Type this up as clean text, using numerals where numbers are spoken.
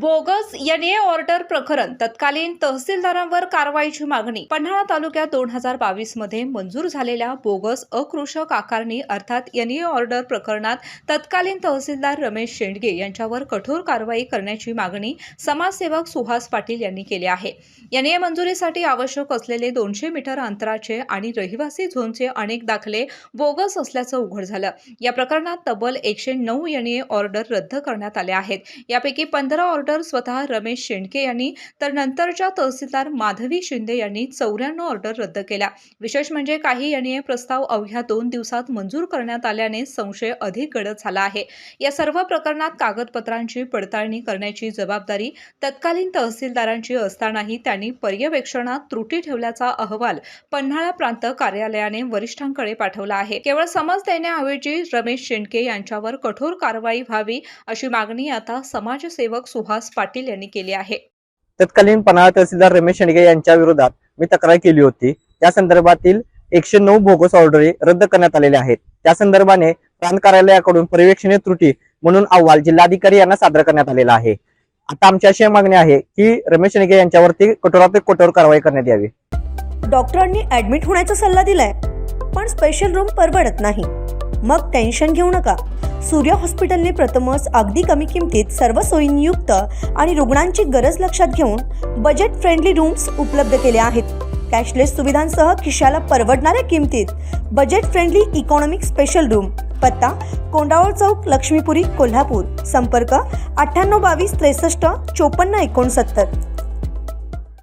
Bogus NA order प्रकरण तत्कालीन तहसीलदारांवर कारवाईची मागणी. पन्हाळा तालुक्यात 2022 मध्ये मंजूर झालेल्या बोगस अकृषक आकारणी अर्थात एनए ऑर्डर प्रकरणात तत्कालीन तहसीलदार रमेश शेंडगे यांच्यावर कठोर कारवाई करण्याची मागणी समाजसेवक सुहास पाटील यांनी केली आहे. एनए मंजुरीसाठी आवश्यक असलेले 200 मीटर अंतराचे आणि रहिवासी झोनचे अनेक दाखले बोगस असल्याचं उघड झालं. या प्रकरणात तब्बल 109 एनए ऑर्डर रद्द करण्यात आले आहेत. यापैकी 15 ऑर्डर स्वतः रमेश शेंडके यांनी तर नंतरच्या तहसीलदार माधवी शिंदे यांनी 94 ऑर्डर रद्द केल्या. विशेष म्हणजे काही एनए प्रस्ताव अवघ्या 2 दिवसात मंजूर करण्यात आल्याने संशय अधिक गडद झाला आहे. या सर्व प्रकरणात कागदपत्रांची पडताळणी करण्याची जबाबदारी तत्कालीन तहसीलदारांची असतानाही त्यांनी पर्यवेक्षणात त्रुटी ठेवल्याचा अहवाल पन्हाळा प्रांत कार्यालयाने वरिष्ठांकडे पाठवला आहे. केवळ समज देण्याऐवजी रमेश शेंडके यांच्यावर कठोर कारवाई व्हावी अशी मागणी आता समाजसेवक सुहास पाटील यांनी केली आहे. तत्कालीन पन्हाळा तहसीलदार रमेश शेंडगे यांच्या विरोधात मी तक्रार केली होती. त्या संदर्भातील 109 बोगस ऑर्डरी रद्द करण्यात आलेल्या आहेत. त्या संदर्भाने प्रांत कार्यालयाकडून पर्यवेक्षणीय त्रुटी म्हणून अहवाल जिल्हाधिकारी यांना सादर करण्यात आलेला आहे. आता आमची अशी मागणी आहे की रमेश शेंडगे यांच्यावरती कठोरात कठोर कारवाई करण्यात यावी. डॉक्टरांनी ऍडमिट होण्याचा सल्ला दिलाय, पण स्पेशल रूम परवडत नाही. मग टेन्शन घेऊ नका. सूर्य हॉस्पिटलने प्रथमच अगदी कमी किमतीत सर्व सोयींयुक्त आणि रुग्णांची गरज लक्षात घेऊन बजेट फ्रेंडली रूम्स उपलब्ध केले आहेत. कॅशलेस सुविधांसह खिशाला परवडणाऱ्या किमतीत budget friendly economic special room. पत्ता कोंडावळ चौक, लक्ष्मीपुरी, कोल्हापूर. संपर्क 9822 63 54 69.